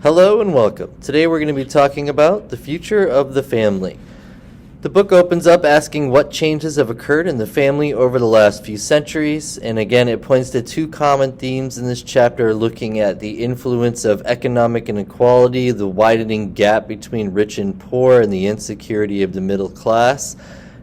Hello and welcome. Today we're going to be talking about the future of the family. The book opens up asking what changes have occurred in the family over the last few centuries, and again it points to two common themes in this chapter, looking at the influence of economic inequality, the widening gap between rich and poor, and the insecurity of the middle class.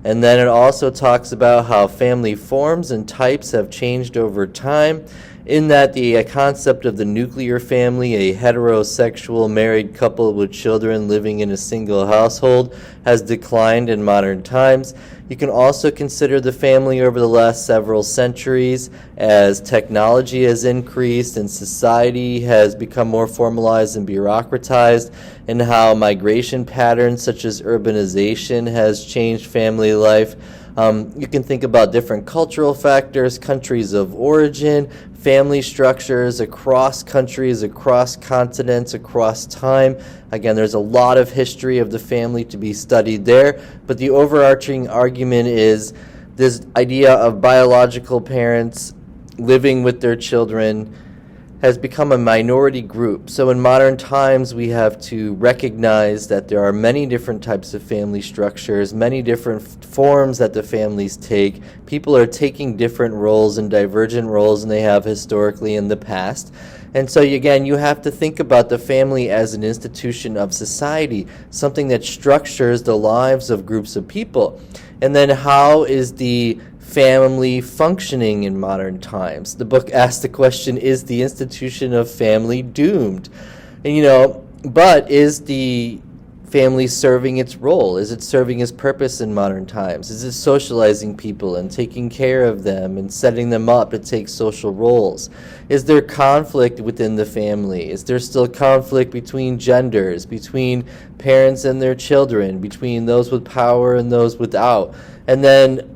And then it also talks about how family forms and types have changed over time, in that the concept of the nuclear family, a heterosexual married couple with children living in a single household, has declined in modern times. You can also consider the family over the last several centuries as technology has increased and society has become more formalized and bureaucratized, and how migration patterns such as urbanization has changed family life. You can think about different cultural factors, countries of origin, family structures across countries, across continents, across time. Again, there's a lot of history of the family to be studied there, but the overarching argument is this idea of biological parents living with their children has become a minority group. So in modern times, we have to recognize that there are many different types of family structures, many different forms that the families take. People are taking different roles and divergent roles than they have historically in the past. And so again, you have to think about the family as an institution of society, something that structures the lives of groups of people. And then how is the family functioning in modern times? The book asks the question, is the institution of family doomed? And but is the family serving its role? Is it serving its purpose in modern times? Is it socializing people and taking care of them and setting them up to take social roles? Is there conflict within the family? Is there still conflict between genders, between parents and their children, between those with power and those without? And then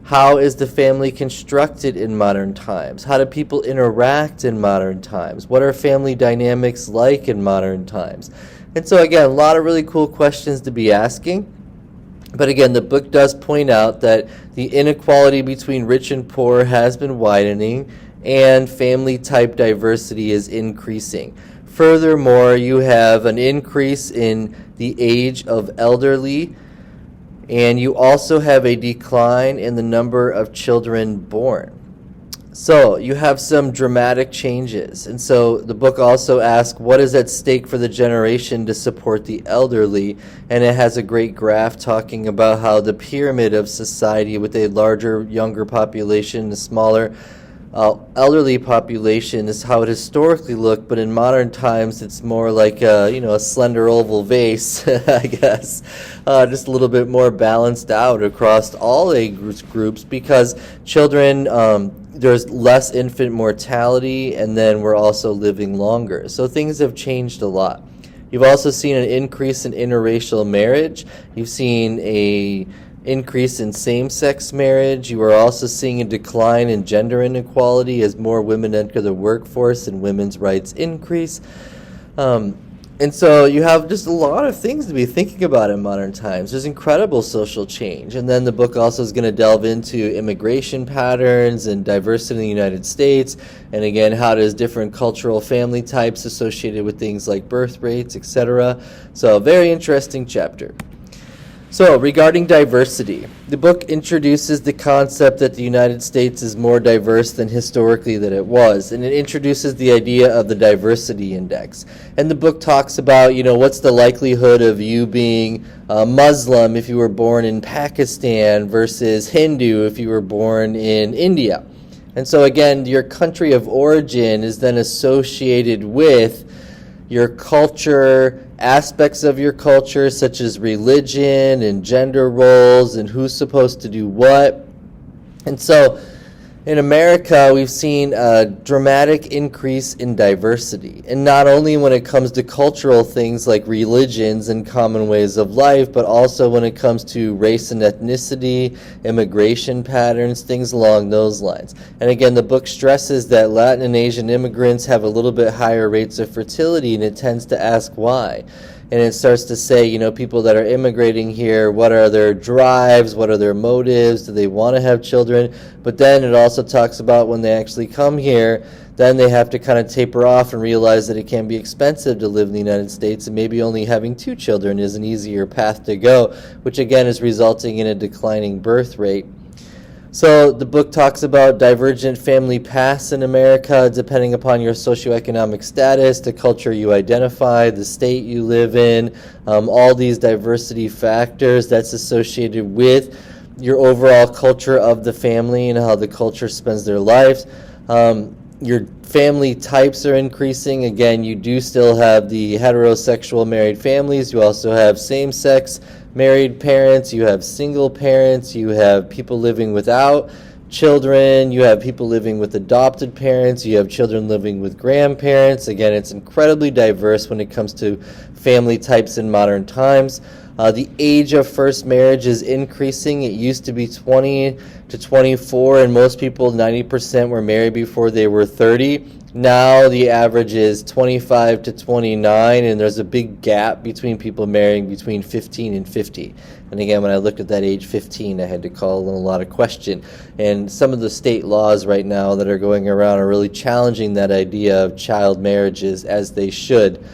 how is the family constructed in modern times? How do people interact in modern times? What are family dynamics like in modern times? And so again, a lot of really cool questions to be asking. But again, the book does point out that the inequality between rich and poor has been widening, and family type diversity is increasing. Furthermore, you have an increase in the age of elderly, and you also have a decline in the number of children born. So you have some dramatic changes. And so the book also asks, what is at stake for the generation to support the elderly? And it has a great graph talking about how the pyramid of society, with a larger, younger population, a smaller elderly population, is how it historically looked, but in modern times it's more like a slender oval vase, I guess, just a little bit more balanced out across all age groups, because children, there's less infant mortality, and then we're also living longer. So things have changed a lot. You've also seen an increase in interracial marriage. You've seen a increase in same-sex marriage. You are also seeing a decline in gender inequality as more women enter the workforce and women's rights increase. And so you have just a lot of things to be thinking about in modern times. There's incredible social change. And then the book also is going to delve into immigration patterns and diversity in the United States. And again, how does different cultural family types associated with things like birth rates, etc. So a very interesting chapter. So, regarding diversity, the book introduces the concept that the United States is more diverse than historically that it was, and it introduces the idea of the diversity index. And the book talks about, what's the likelihood of you being Muslim if you were born in Pakistan versus Hindu if you were born in India. And so again, your country of origin is then associated with your culture, aspects of your culture such as religion and gender roles and who's supposed to do what. And so in America, we've seen a dramatic increase in diversity, and not only when it comes to cultural things like religions and common ways of life, but also when it comes to race and ethnicity, immigration patterns, things along those lines. And again, the book stresses that Latin and Asian immigrants have a little bit higher rates of fertility, and it tends to ask why. And it starts to say, people that are immigrating here, what are their drives, what are their motives, do they want to have children? But then it also talks about when they actually come here, Then they have to kind of taper off and realize that it can be expensive to live in the United States, and maybe only having 2 children is an easier path to go, which again is resulting in a declining birth rate. So the book talks about divergent family paths in America depending upon your socioeconomic status, the culture you identify, the state you live in, all these diversity factors that's associated with your overall culture of the family and how the culture spends their lives. Your family types are increasing. Again, you do still have the heterosexual married families. You also have same-sex married parents. You have single parents. You have people living without children. You have people living with adopted parents. You have children living with grandparents. Again, it's incredibly diverse when it comes to family types in modern times. The age of first marriage is increasing. It used to be 20 to 24, and most people, 90%, were married before they were 30. Now the average is 25 to 29, and there's a big gap between people marrying between 15 and 50. And again, when I looked at that age 15, I had to call a lot of question. And some of the state laws right now that are going around are really challenging that idea of child marriages, as they should.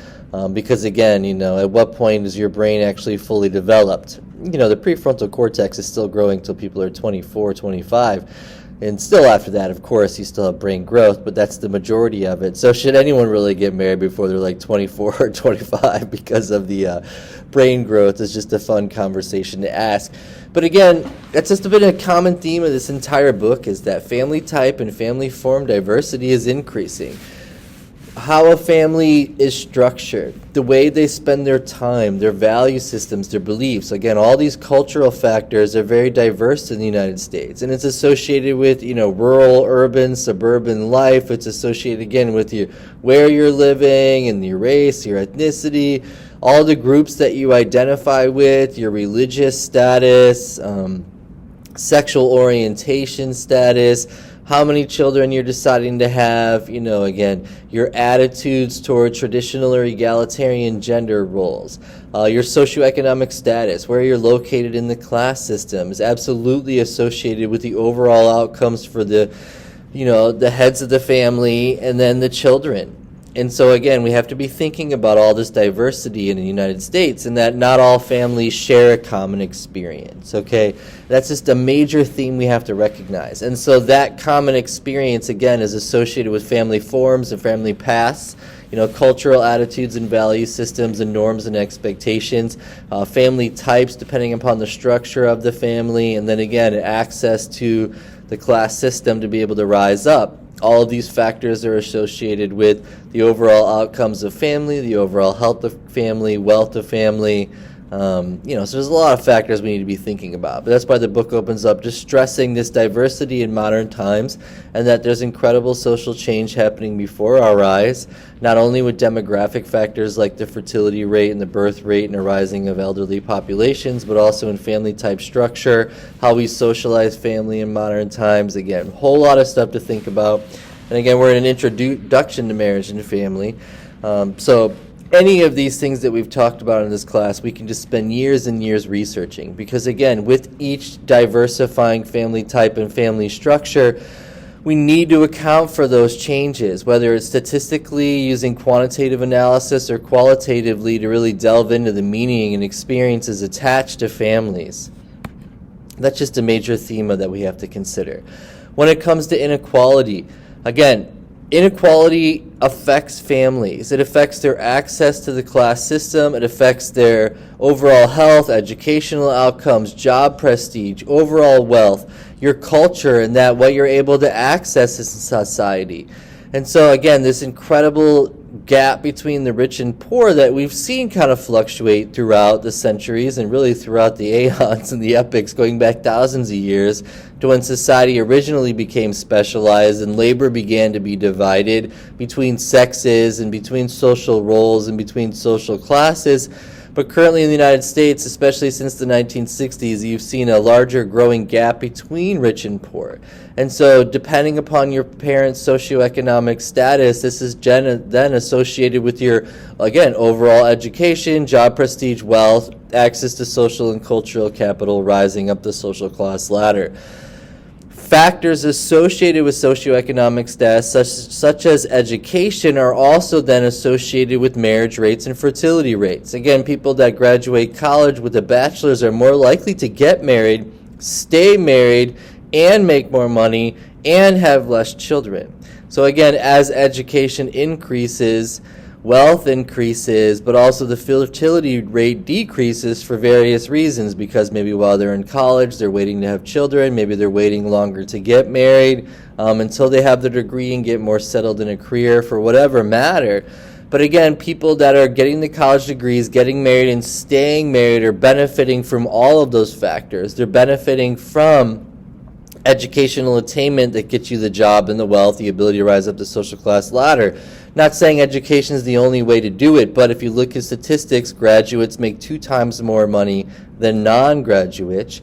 Because again, at what point is your brain actually fully developed? The prefrontal cortex is still growing till people are 24, 25. And still after that, of course, you still have brain growth, but that's the majority of it. So should anyone really get married before they're like 24 or 25 because of the brain growth? Is just a fun conversation to ask. But again, that's just been a common theme of this entire book, is that family type and family form diversity is increasing. How a family is structured, the way they spend their time, their value systems, their beliefs. Again, all these cultural factors are very diverse in the United States. And it's associated with, rural, urban, suburban life. It's associated, again, with where you're living and your race, your ethnicity, all the groups that you identify with, your religious status, sexual orientation status, how many children you're deciding to have, again, your attitudes toward traditional or egalitarian gender roles, your socioeconomic status, where you're located in the class system is absolutely associated with the overall outcomes for the heads of the family and then the children. And so again, we have to be thinking about all this diversity in the United States, and that not all families share a common experience, okay? That's just a major theme we have to recognize. And so that common experience, again, is associated with family forms and family paths, cultural attitudes and value systems and norms and expectations, family types depending upon the structure of the family, and then again, access to the class system to be able to rise up. All of these factors are associated with the overall outcomes of family, the overall health of family, wealth of family. So there's a lot of factors we need to be thinking about. But that's why the book opens up just stressing this diversity in modern times, and that there's incredible social change happening before our eyes, not only with demographic factors like the fertility rate and the birth rate and the rising of elderly populations, but also in family type structure, how we socialize family in modern times. Again, a whole lot of stuff to think about. And again, we're in an introduction to marriage and family. So any of these things that we've talked about in this class, we can just spend years and years researching, because again, with each diversifying family type and family structure, we need to account for those changes, whether it's statistically using quantitative analysis or qualitatively to really delve into the meaning and experiences attached to families. That's just a major theme that we have to consider. When it comes to inequality, again, inequality affects families. It affects their access to the class system. It affects their overall health, educational outcomes, job prestige, overall wealth, your culture, and that what you're able to access in society. And so again, this incredible gap between the rich and poor that we've seen kind of fluctuate throughout the centuries and really throughout the aeons and the epochs, going back thousands of years to when society originally became specialized and labor began to be divided between sexes and between social roles and between social classes. But currently in the United States, especially since the 1960s, you've seen a larger growing gap between rich and poor. And so depending upon your parents' socioeconomic status, this is then associated with your, again, overall education, job prestige, wealth, access to social and cultural capital, rising up the social class ladder. Factors associated with socioeconomic status, such as education, are also then associated with marriage rates and fertility rates. Again, people that graduate college with a bachelor's are more likely to get married, stay married, and make more money, and have less children. So again, as education increases, wealth increases, but also the fertility rate decreases for various reasons, because maybe while they're in college, they're waiting to have children, maybe they're waiting longer to get married until they have their degree and get more settled in a career for whatever matter. But again, people that are getting the college degrees, getting married, and staying married are benefiting from all of those factors. They're benefiting from educational attainment that gets you the job and the wealth, the ability to rise up the social class ladder. Not saying education is the only way to do it, but if you look at statistics, graduates make 2 times more money than non-graduates.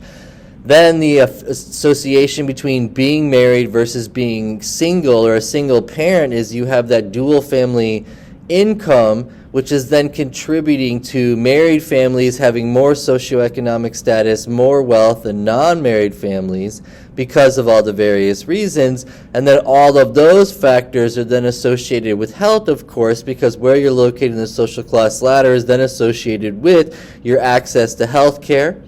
Then the association between being married versus being single or a single parent is you have that dual family income, which is then contributing to married families having more socioeconomic status, more wealth than non-married families because of all the various reasons. And then all of those factors are then associated with health, of course, because where you're located in the social class ladder is then associated with your access to health care.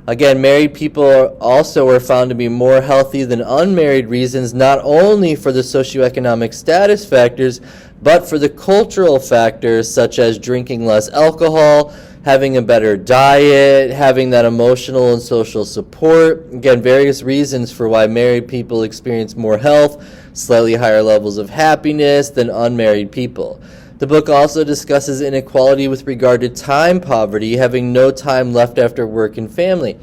Again, married people also are found to be more healthy than unmarried reasons, not only for the socioeconomic status factors, but for the cultural factors such as drinking less alcohol, having a better diet, having that emotional and social support. Again, various reasons for why married people experience more health, slightly higher levels of happiness than unmarried people. The book also discusses inequality with regard to time poverty, having no time left after work and family.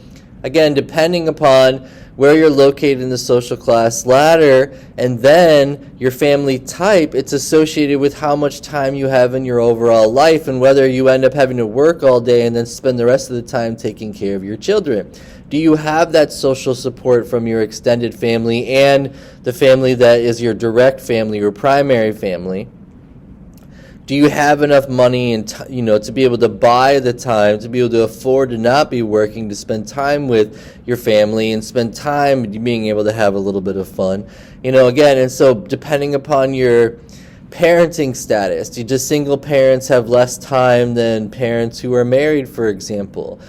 Again, depending upon where you're located in the social class ladder and then your family type, it's associated with how much time you have in your overall life and whether you end up having to work all day and then spend the rest of the time taking care of your children. Do you have that social support from your extended family and the family that is your direct family or primary family? Do you have enough money and to be able to buy the time, to be able to afford to not be working, to spend time with your family and spend time being able to have a little bit of fun? Again, and so depending upon your parenting status, do just single parents have less time than parents who are married, for example?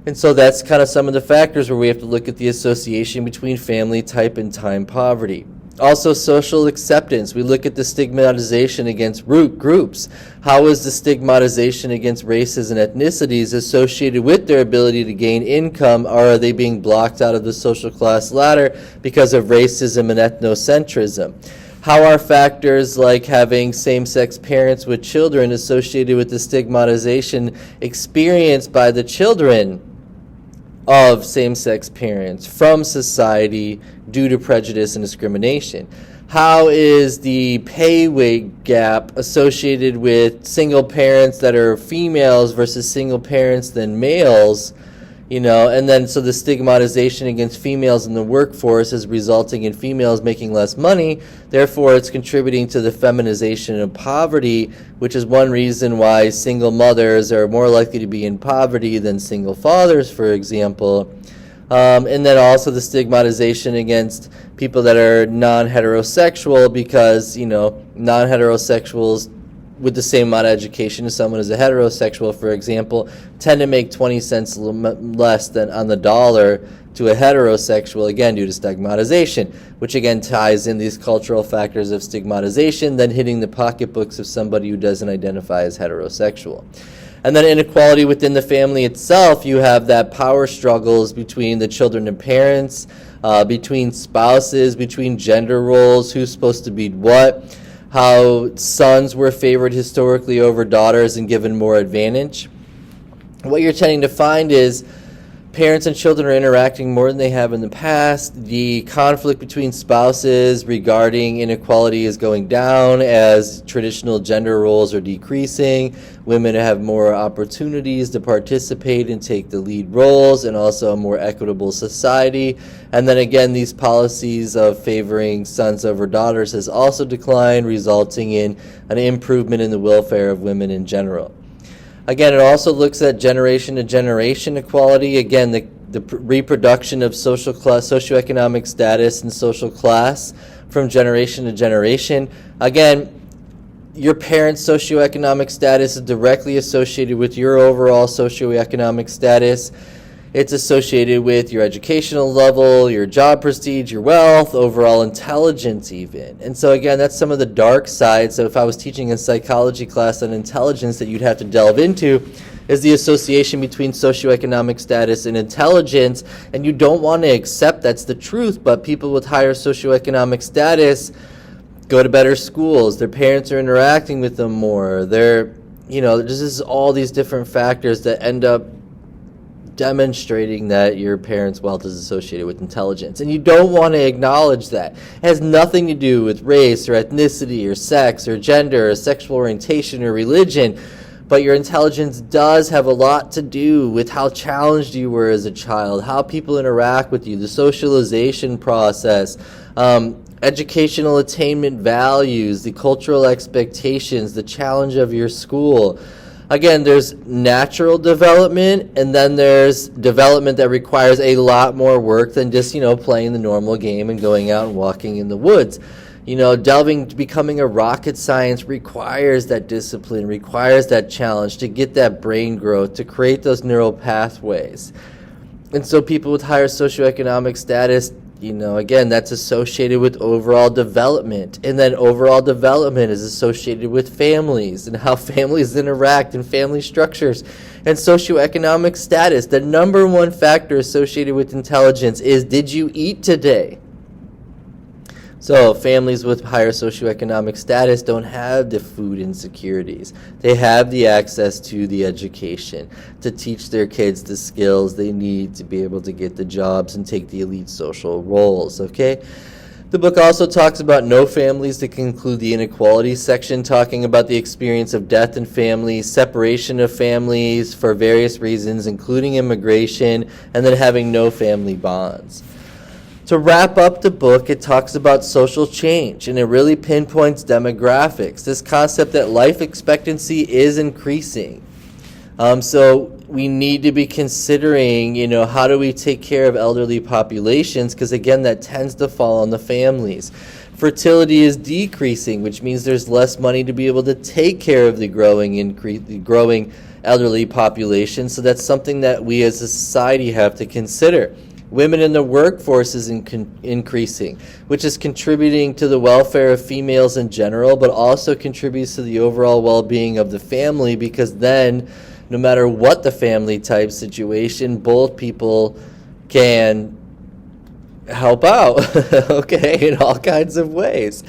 And so that's kind of some of the factors where we have to look at the association between family type and time poverty. Also, social acceptance. We look at the stigmatization against root groups. How is the stigmatization against races and ethnicities associated with their ability to gain income, or are they being blocked out of the social class ladder because of racism and ethnocentrism? How are factors like having same-sex parents with children associated with the stigmatization experienced by the children of same-sex parents from society due to prejudice and discrimination? How is the pay wage gap associated with single parents that are females versus single parents than males? And then so the stigmatization against females in the workforce is resulting in females making less money. Therefore, it's contributing to the feminization of poverty, which is one reason why single mothers are more likely to be in poverty than single fathers, for example. And then also the stigmatization against people that are non-heterosexual because, non-heterosexuals with the same amount of education as someone who's a heterosexual, for example, tend to make 20 cents less than on the dollar to a heterosexual, again, due to stigmatization, which again ties in these cultural factors of stigmatization, then hitting the pocketbooks of somebody who doesn't identify as heterosexual. And then inequality within the family itself, you have that power struggles between the children and parents, between spouses, between gender roles, who's supposed to be what, how sons were favored historically over daughters and given more advantage. What you're tending to find is parents and children are interacting more than they have in the past. The conflict between spouses regarding inequality is going down as traditional gender roles are decreasing. Women have more opportunities to participate and take the lead roles, and also a more equitable society. And then again, these policies of favoring sons over daughters has also declined, resulting in an improvement in the welfare of women in general. Again, it also looks at generation to generation equality. Again, the reproduction of socioeconomic status and social class from generation to generation. Again, your parents' socioeconomic status is directly associated with your overall socioeconomic status. It's associated with your educational level, your job prestige, your wealth, overall intelligence even. And so again, that's some of the dark sides. So if I was teaching a psychology class on intelligence that you'd have to delve into, is the association between socioeconomic status and intelligence. And you don't want to accept that's the truth, but people with higher socioeconomic status go to better schools, their parents are interacting with them more, there's just all these different factors that end up demonstrating that your parents' wealth is associated with intelligence. And you don't want to acknowledge that. It has nothing to do with race or ethnicity or sex or gender or sexual orientation or religion, but your intelligence does have a lot to do with how challenged you were as a child, how people interact with you, the socialization process, educational attainment values, the cultural expectations, the challenge of your school. Again, there's natural development, and then there's development that requires a lot more work than just, playing the normal game and going out and walking in the woods. Delving to becoming a rocket science requires that discipline, requires that challenge to get that brain growth, to create those neural pathways. And so people with higher socioeconomic status, again, that's associated with overall development. And then overall development is associated with families and how families interact and family structures and socioeconomic status. The number one factor associated with intelligence is, did you eat today? So families with higher socioeconomic status don't have the food insecurities. They have the access to the education to teach their kids the skills they need to be able to get the jobs and take the elite social roles, okay? The book also talks about no families to conclude the inequality section, talking about the experience of death in families, separation of families for various reasons, including immigration, and then having no family bonds. To wrap up the book, it talks about social change, and it really pinpoints demographics, this concept that life expectancy is increasing. So we need to be considering, how do we take care of elderly populations? Because again, that tends to fall on the families. Fertility is decreasing, which means there's less money to be able to take care of the growing elderly population. So that's something that we as a society have to consider. Women in the workforce is increasing, which is contributing to the welfare of females in general, but also contributes to the overall well-being of the family, because then, no matter what the family type situation, both people can help out, okay, in all kinds of ways.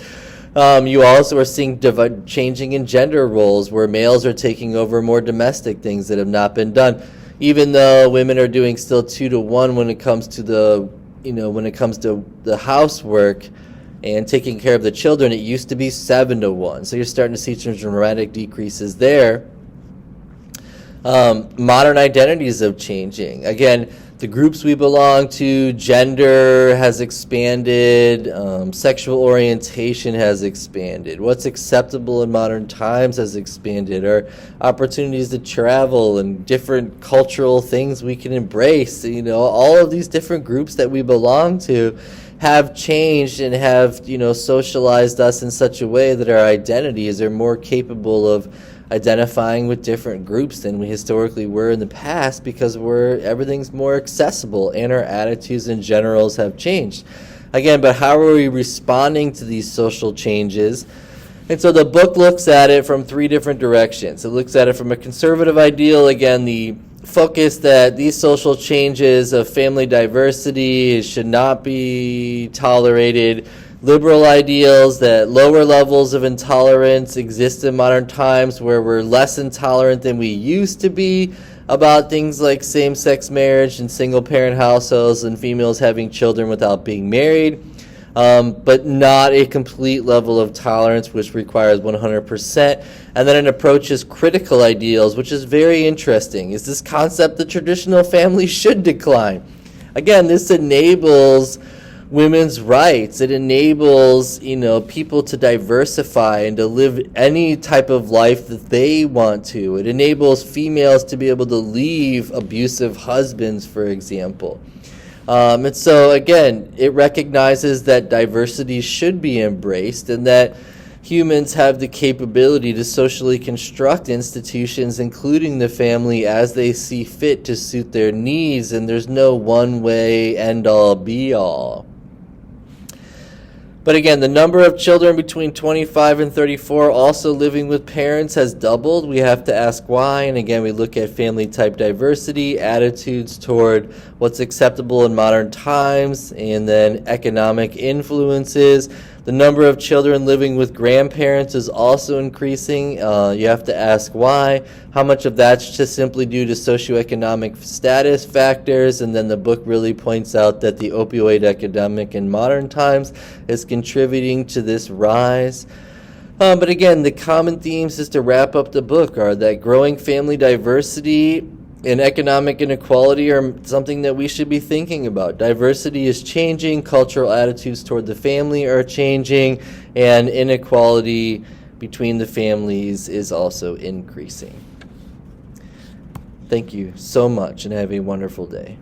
You also are seeing changing in gender roles, where males are taking over more domestic things that have not been done. Even though women are doing still 2-to-1 when it comes to the housework and taking care of the children, it used to be 7-to-1. So you're starting to see some dramatic decreases there. Modern identities are changing. Again, the groups we belong to, gender has expanded, sexual orientation has expanded. What's acceptable in modern times has expanded. Our opportunities to travel and different cultural things we can embrace, all of these different groups that we belong to have changed and have, socialized us in such a way that our identities are more capable of identifying with different groups than we historically were in the past, because everything's more accessible and our attitudes and generals have changed. Again, but how are we responding to these social changes? And so the book looks at it from three different directions. It looks at it from a conservative ideal, again, the focus that these social changes of family diversity should not be tolerated. Liberal ideals that lower levels of intolerance exist in modern times, where we're less intolerant than we used to be about things like same-sex marriage and single-parent households and females having children without being married, but not a complete level of tolerance, which requires 100%. And then it approaches critical ideals, which is very interesting. Is this concept that traditional family should decline? Again, this enables women's rights. It enables, people to diversify and to live any type of life that they want to. It enables females to be able to leave abusive husbands, for example. And so, again, it recognizes that diversity should be embraced and that humans have the capability to socially construct institutions, including the family, as they see fit to suit their needs, and there's no one way, end-all, be-all. But again, the number of children between 25 and 34 also living with parents has doubled. We have to ask why. And again, we look at family type diversity, attitudes toward what's acceptable in modern times, and then economic influences. The number of children living with grandparents is also increasing. You have to ask why. How much of that's just simply due to socioeconomic status factors, and then the book really points out that the opioid epidemic in modern times is contributing to this rise. But again, the common themes, just to wrap up the book, are that growing family diversity and economic inequality are something that we should be thinking about. Diversity is changing, cultural attitudes toward the family are changing, and inequality between the families is also increasing. Thank you so much, and have a wonderful day.